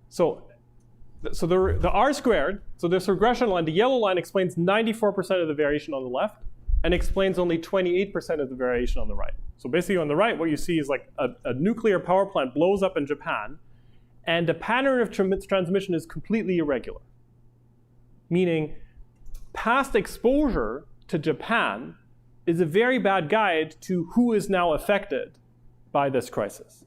So So the R squared, so this regression line, the yellow line explains 94% of the variation on the left and explains only 28% of the variation on the right. So basically on the right, what you see is like a nuclear power plant blows up in Japan, and the pattern of transmission is completely irregular. Meaning past exposure to Japan is a very bad guide to who is now affected by this crisis.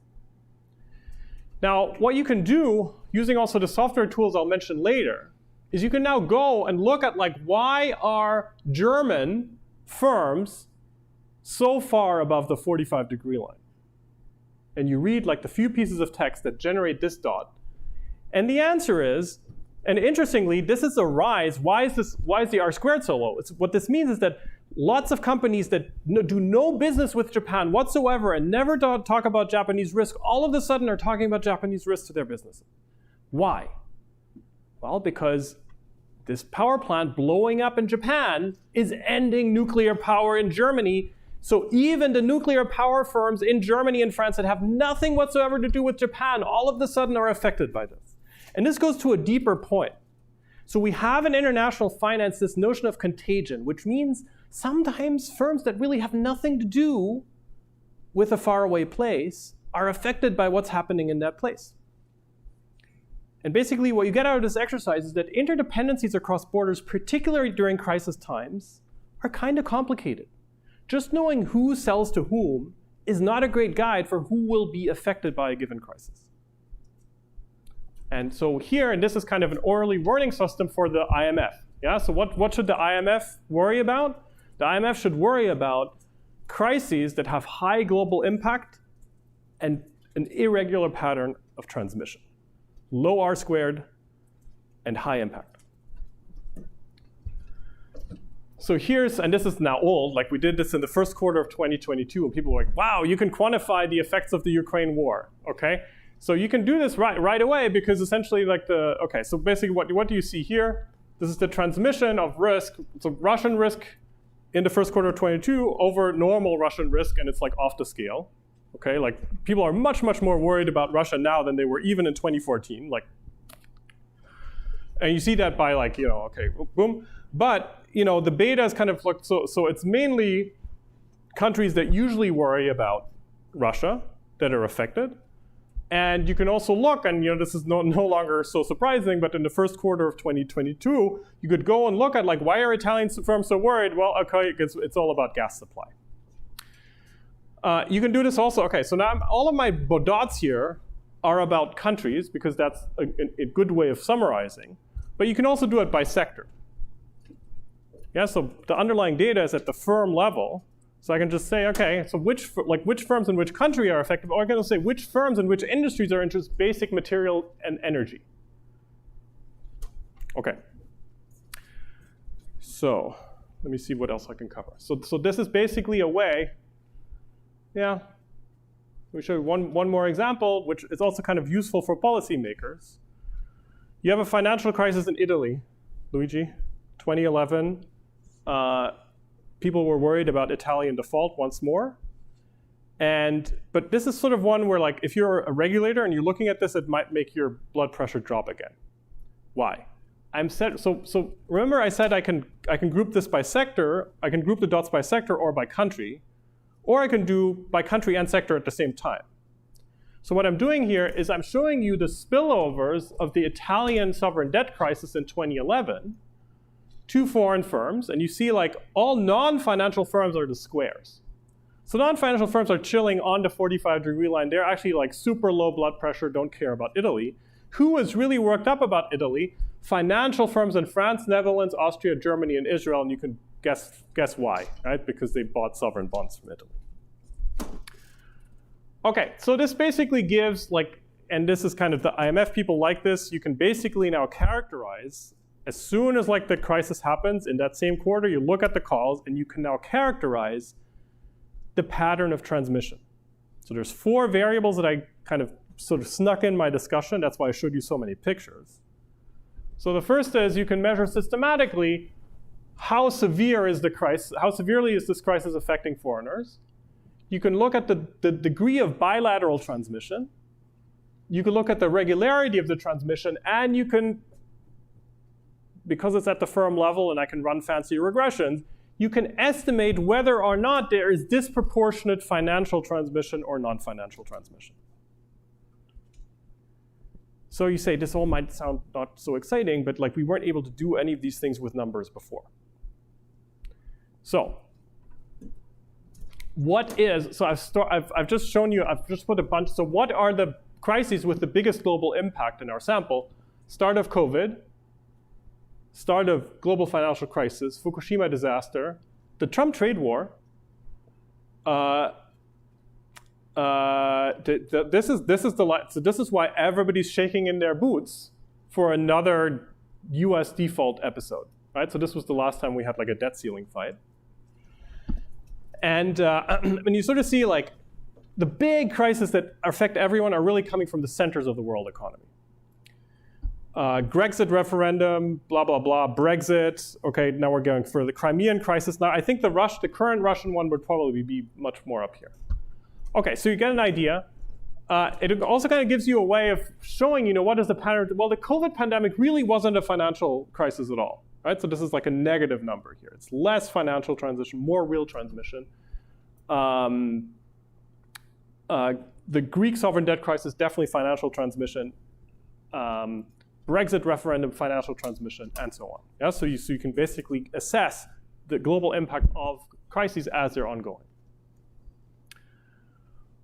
Now, what you can do, using also the software tools I'll mention later, is you can now go and look at like why are German firms so far above the 45-degree line? And you read like the few pieces of text that generate this dot. And the answer is, and interestingly, this is a rise. Why is the R squared so low? What this means is that lots of companies that do no business with Japan whatsoever and never talk about Japanese risk, all of a sudden are talking about Japanese risk to their businesses. Why? Well, because this power plant blowing up in Japan is ending nuclear power in Germany. So even the nuclear power firms in Germany and France that have nothing whatsoever to do with Japan all of a sudden are affected by this. And this goes to a deeper point. So we have in international finance this notion of contagion, which means sometimes firms that really have nothing to do with a faraway place are affected by what's happening in that place. And basically what you get out of this exercise is that interdependencies across borders, particularly during crisis times, are kind of complicated. Just knowing who sells to whom is not a great guide for who will be affected by a given crisis. And so here, and this is kind of an early warning system for the IMF. Yeah, so what should the IMF worry about? The IMF should worry about crises that have high global impact and an irregular pattern of transmission. Low R squared and high impact. So here's, and this is now old, like we did this in the first quarter of 2022, and people were like, wow, you can quantify the effects of the Ukraine war, okay? So you can do this right away because essentially like okay, so basically what do you see here? This is the transmission of risk, so Russian risk in the first quarter of 22 over normal Russian risk, and it's like off the scale. Okay, like people are much more worried about Russia now than they were even in 2014. Like, and you see that by like, okay, boom. But the beta is kind of like, so it's mainly countries that usually worry about Russia that are affected. And you can also look, and this is no longer so surprising, but in the first quarter of 2022, you could go and look at like, why are Italian firms so worried? Well, okay, it's all about gas supply. You can do this also. Okay, so now all of my dots here are about countries because that's a good way of summarizing. But you can also do it by sector. Yeah, so the underlying data is at the firm level. So I can just say, okay, so which firms in which country are affected, or I can say which firms in which industries are interested, basic material and energy. Okay. So let me see what else I can cover. So this is basically a way, yeah. Let me show you one more example, which is also kind of useful for policymakers. You have a financial crisis in Italy, Luigi, 2011. People were worried about Italian default once more. But this is sort of one where like, if you're a regulator and you're looking at this, it might make your blood pressure drop again. Why? So remember I said I can group this by sector, I can group the dots by sector or by country, or I can do by country and sector at the same time. So what I'm doing here is I'm showing you the spillovers of the Italian sovereign debt crisis in 2011 to foreign firms, and you see like all non-financial firms are the squares. So non-financial firms are chilling on the 45-degree line. They're actually like super low blood pressure, don't care about Italy. Who is really worked up about Italy? Financial firms in France, Netherlands, Austria, Germany, and Israel, and you can guess why, right? Because they bought sovereign bonds from Italy. Okay, so this basically gives like, and this is kind of the IMF people like this, you can basically now characterize, as soon as like the crisis happens in that same quarter, you look at the calls and you can now characterize the pattern of transmission. So there's 4 variables that I kind of sort of snuck in my discussion. That's why I showed you so many pictures. So the first is you can measure systematically how severe is the crisis, how severely is this crisis affecting foreigners. You can look at the degree of bilateral transmission. you can look at the regularity of the transmission, and you can, because it's at the firm level and I can run fancy regressions, you can estimate whether or not there is disproportionate financial transmission or non-financial transmission. So you say, this all might sound not so exciting, but like we weren't able to do any of these things with numbers before. So what is, so I've just shown you, I've just put a bunch, so what are the crises with the biggest global impact in our sample? Start of COVID, start of global financial crisis, Fukushima disaster, the Trump trade war. This is why everybody's shaking in their boots for another U.S. default episode, right? So this was the last time we had like a debt ceiling fight. And when you sort of see like the big crises that affect everyone are really coming from the centers of the world economy. Grexit referendum, blah, blah, blah, Brexit. Okay, now we're going for the Crimean crisis. Now I think the current Russian one would probably be much more up here. Okay, so you get an idea. It also kind of gives you a way of showing, what is the pattern. Well, the COVID pandemic really wasn't a financial crisis at all, right? So this is like a negative number here. It's less financial transmission, more real transmission. The Greek sovereign debt crisis, definitely financial transmission. Brexit referendum, financial transmission, and so on. Yeah, so you can basically assess the global impact of crises as they're ongoing.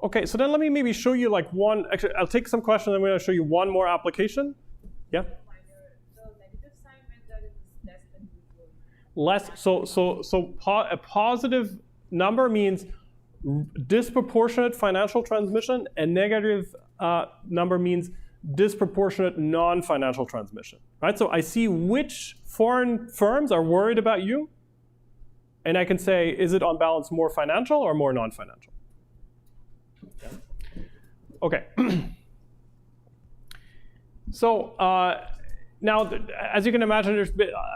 Okay, so then let me maybe show you like one, actually I'll take some questions and I'm going to show you one more application. Yeah? The negative sign meant that it is less than usual. A positive number means disproportionate financial transmission, and negative number means disproportionate non-financial transmission, right? So I see which foreign firms are worried about you, and I can say, is it on balance more financial or more non-financial? Okay. So now, as you can imagine, there's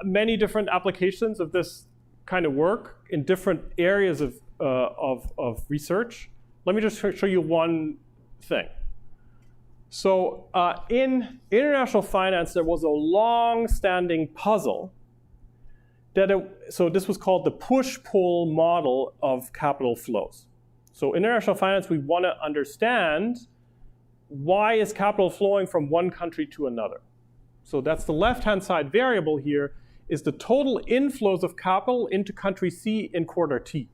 many different applications of this kind of work in different areas of research. Let me just show you one thing. So in international finance, there was a long-standing puzzle so this was called the push-pull model of capital flows. So in international finance, we want to understand why is capital flowing from one country to another. So that's the left-hand side variable here is the total inflows of capital into country C in quarter T.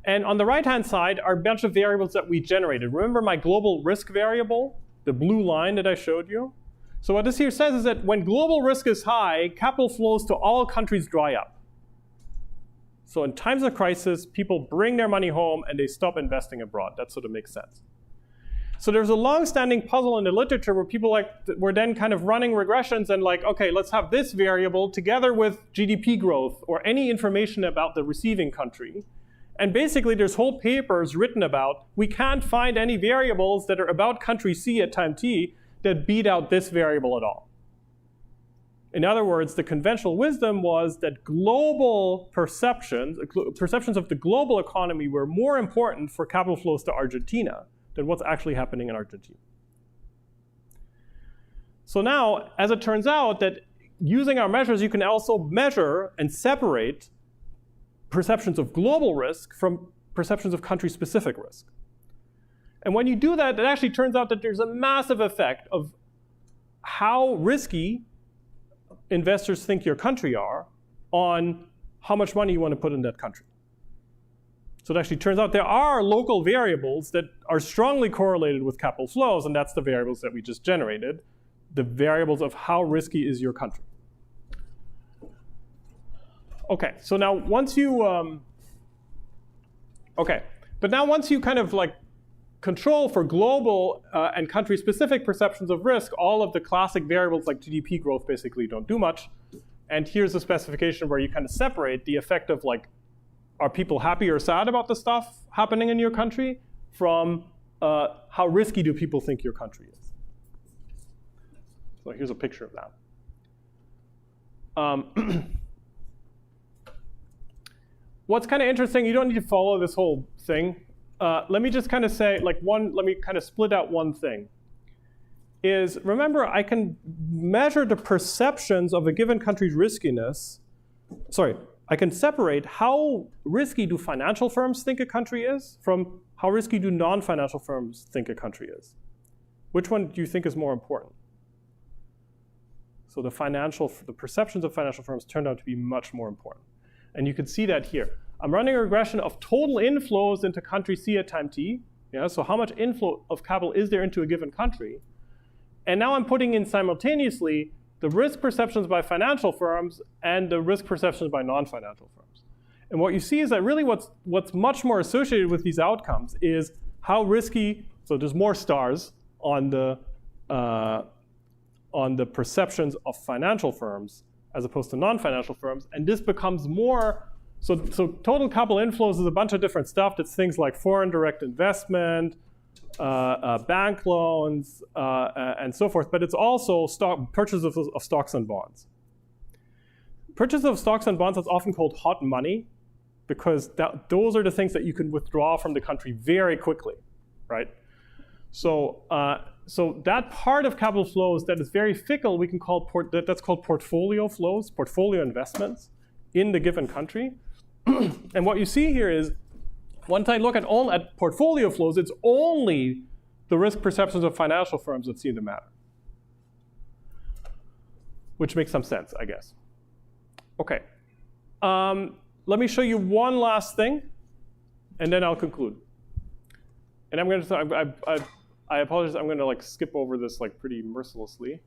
And on the right-hand side are a bunch of variables that we generated. Remember my global risk variable, the blue line that I showed you? So what this here says is that when global risk is high, capital flows to all countries dry up. So in times of crisis, people bring their money home and they stop investing abroad. That sort of makes sense. So there's a long-standing puzzle in the literature where people were then kind of running regressions and like, okay, let's have this variable together with GDP growth or any information about the receiving country. And basically, there's whole papers written about, we can't find any variables that are about country C at time t that beat out this variable at all. In other words, the conventional wisdom was that global perceptions of the global economy were more important for capital flows to Argentina than what's actually happening in Argentina. So now, as it turns out, that using our measures, you can also measure and separate perceptions of global risk from perceptions of country-specific risk. And when you do that, it actually turns out that there's a massive effect of how risky investors think your country are on how much money you want to put in that country. So it actually turns out there are local variables that are strongly correlated with capital flows, and that's the variables that we just generated, the variables of how risky is your country. Okay, so now once you, once you kind of like control for global and country-specific perceptions of risk, all of the classic variables like GDP growth basically don't do much. And here's a specification where you kind of separate the effect of like, are people happy or sad about the stuff happening in your country from how risky do people think your country is. So here's a picture of that. What's kind of interesting, you don't need to follow this whole thing. let me just kind of say, let me kind of split out one thing. Is remember, I can measure the perceptions of a given country's riskiness. Sorry, I can separate how risky do financial firms think a country is from how risky do non-financial firms think a country is. Which one do you think is more important? So the perceptions of financial firms turned out to be much more important. And you can see that here. I'm running a regression of total inflows into country C at time t. Yeah, so how much inflow of capital is there into a given country? And now I'm putting in simultaneously the risk perceptions by financial firms and the risk perceptions by non-financial firms. And what you see is that really what's much more associated with these outcomes is how risky, so there's more stars on the perceptions of financial firms as opposed to non-financial firms. And this becomes more, so total capital inflows is a bunch of different stuff. That's things like foreign direct investment, bank loans, and so forth, but it's also purchases of stocks and bonds. Purchase of stocks and bonds is often called hot money because those are the things that you can withdraw from the country very quickly, right? So that part of capital flows that is very fickle, we can call that's called portfolio flows, portfolio investments in the given country. And what you see here is, once I look at portfolio flows, it's only the risk perceptions of financial firms that seem to matter. Which makes some sense, I guess. Okay. Let me show you one last thing, and then I'll conclude. And I'm going to, I apologize, I'm going to skip over this pretty mercilessly.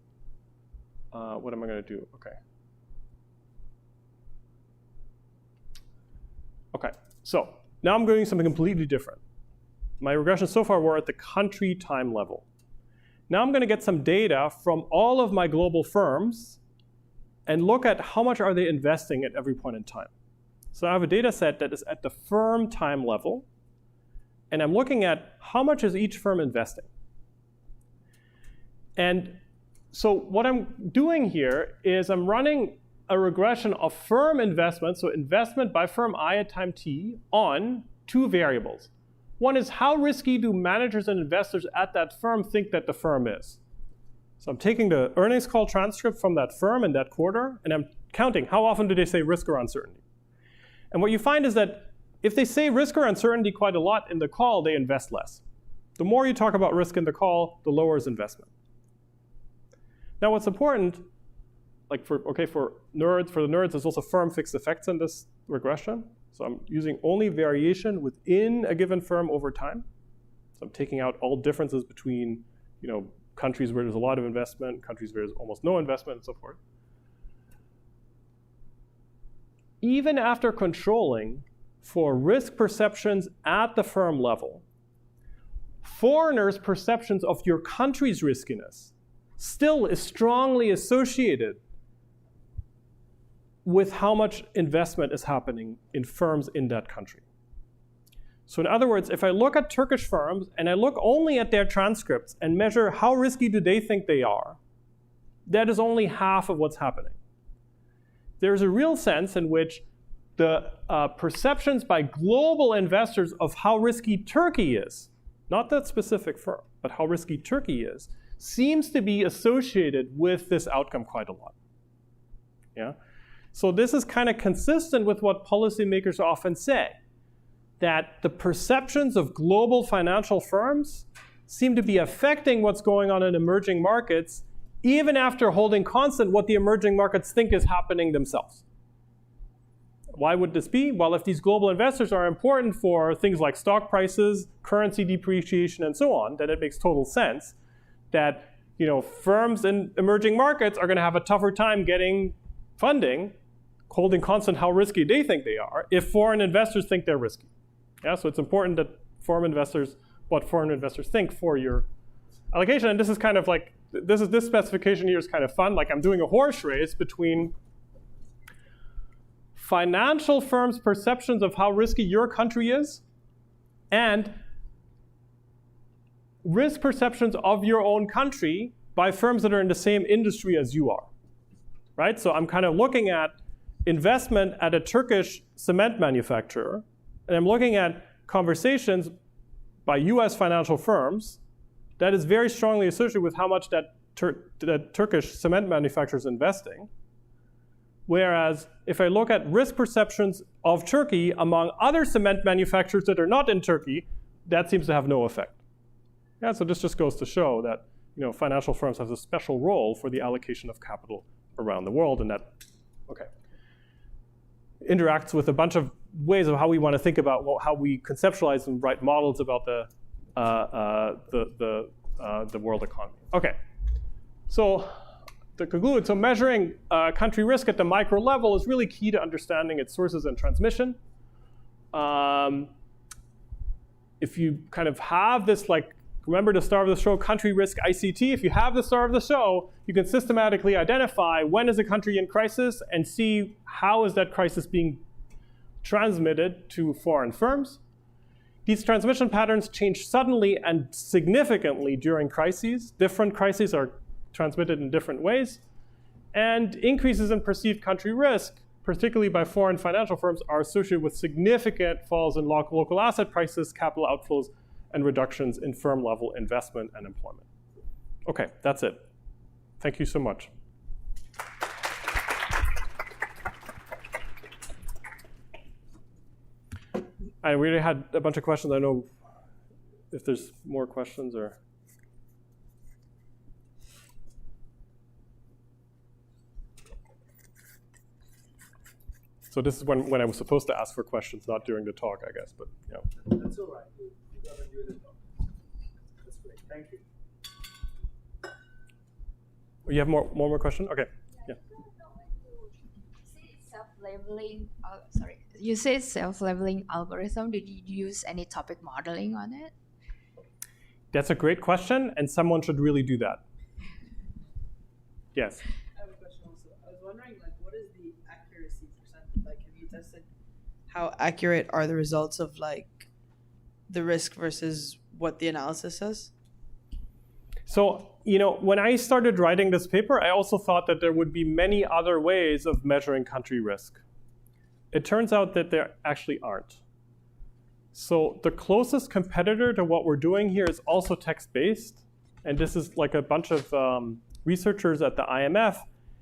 What am I going to do? Okay. Okay, so now I'm doing something completely different. My regressions so far were at the country time level. Now I'm going to get some data from all of my global firms and look at how much are they investing at every point in time. So I have a data set that is at the firm time level, and I'm looking at how much is each firm investing. And so what I'm doing here is I'm running a regression of firm investment, so investment by firm I at time t, on two variables. One is how risky do managers and investors at that firm think that the firm is? So I'm taking the earnings call transcript from that firm in that quarter, and I'm counting how often do they say risk or uncertainty. And what you find is that if they say risk or uncertainty quite a lot in the call, they invest less. The more you talk about risk in the call, the lower is investment. Now what's important, for the nerds, there's also firm fixed effects in this regression. So I'm using only variation within a given firm over time. So I'm taking out all differences between, countries where there's a lot of investment, countries where there's almost no investment, and so forth. Even after controlling for risk perceptions at the firm level, foreigners' perceptions of your country's riskiness still is strongly associated with how much investment is happening in firms in that country. So in other words, if I look at Turkish firms and I look only at their transcripts and measure how risky do they think they are, that is only half of what's happening. There's a real sense in which the perceptions by global investors of how risky Turkey is, not that specific firm, but how risky Turkey is, seems to be associated with this outcome quite a lot. Yeah? So this is kind of consistent with what policymakers often say, that the perceptions of global financial firms seem to be affecting what's going on in emerging markets, even after holding constant what the emerging markets think is happening themselves. Why would this be? Well, if these global investors are important for things like stock prices, currency depreciation, and so on, then it makes total sense that firms in emerging markets are going to have a tougher time getting funding, holding constant how risky they think they are, if foreign investors think they're risky. Yeah, so it's important that what foreign investors think for your allocation. And this is kind of this specification here is kind of fun. I'm doing a horse race between financial firms' perceptions of how risky your country is and risk perceptions of your own country by firms that are in the same industry as you are, right? So I'm kind of looking at investment at a Turkish cement manufacturer, and I'm looking at conversations by US financial firms, that is very strongly associated with how much that Turkish cement manufacturer is investing. Whereas if I look at risk perceptions of Turkey among other cement manufacturers that are not in Turkey, that seems to have no effect. Yeah, so this just goes to show that financial firms have a special role for the allocation of capital around the world, and that interacts with a bunch of ways of how we want to think about how we conceptualize and write models about the world economy. Okay, so to conclude, so measuring country risk at the micro level is really key to understanding its sources and transmission. If you kind of have this, remember the star of the show, country risk ICT, if you have the star of the show, you can systematically identify when is a country in crisis and see how is that crisis being transmitted to foreign firms. These transmission patterns change suddenly and significantly during crises. Different crises are transmitted in different ways. And increases in perceived country risk, particularly by foreign financial firms, are associated with significant falls in local asset prices, capital outflows, and reductions in firm-level investment and employment. Okay, that's it. Thank you so much. We already had a bunch of questions. I don't know if there's more questions or. So this is when I was supposed to ask for questions, not during the talk, I guess. But yeah. That's all right. You got to do the talk. That's great. Thank you. You have more question? Okay. Yeah. Self-leveling. You say self-leveling algorithm. Did you use any topic modeling on it? That's a great question, and someone should really do that. Yes. I have a question also. I was wondering, what is the accuracy percentage? Have you tested how accurate are the results of the risk versus what the analysis says? So, when I started writing this paper, I also thought that there would be many other ways of measuring country risk. It turns out that there actually aren't. So the closest competitor to what we're doing here is also text-based. And this is a bunch of researchers at the IMF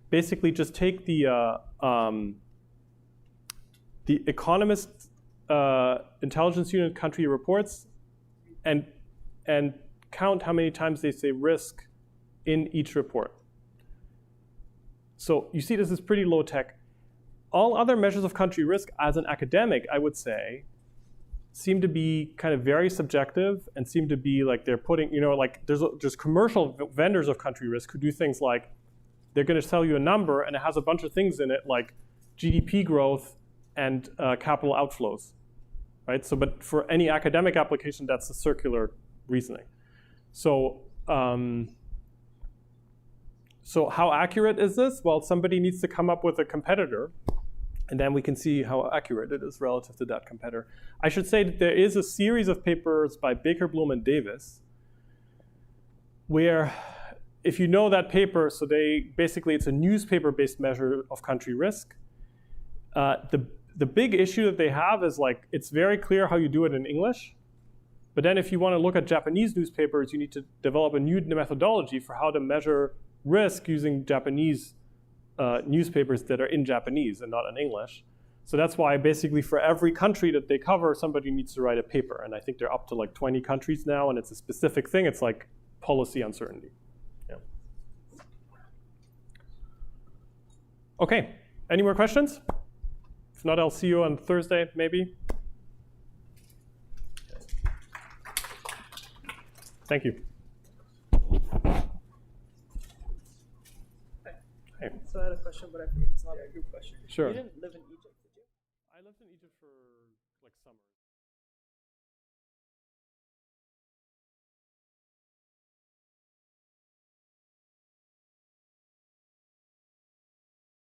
basically just take the Economist Intelligence Unit country reports and count how many times they say risk in each report. So you see this is pretty low tech. All other measures of country risk as an academic, I would say, seem to be kind of very subjective and seem to be they're putting, there's commercial vendors of country risk who do things like they're going to sell you a number and it has a bunch of things in it like GDP growth and capital outflows, right? So, but for any academic application, that's a circular reasoning. So, so how accurate is this? Well, somebody needs to come up with a competitor, and then we can see how accurate it is relative to that competitor. I should say that there is a series of papers by Baker, Bloom, and Davis, where if you know that paper, so it's a newspaper-based measure of country risk. The big issue that they have is it's very clear how you do it in English. But then if you want to look at Japanese newspapers, you need to develop a new methodology for how to measure risk using Japanese newspapers that are in Japanese and not in English. So that's why basically for every country that they cover, somebody needs to write a paper. And I think they're up to 20 countries now, and it's a specific thing. It's policy uncertainty. Yeah. Okay, any more questions? If not, I'll see you on Thursday, maybe. Thank you. Hey. So I had a question, but I think it's not a group question. Sure. You didn't live in Egypt, did you? I lived in Egypt for summer.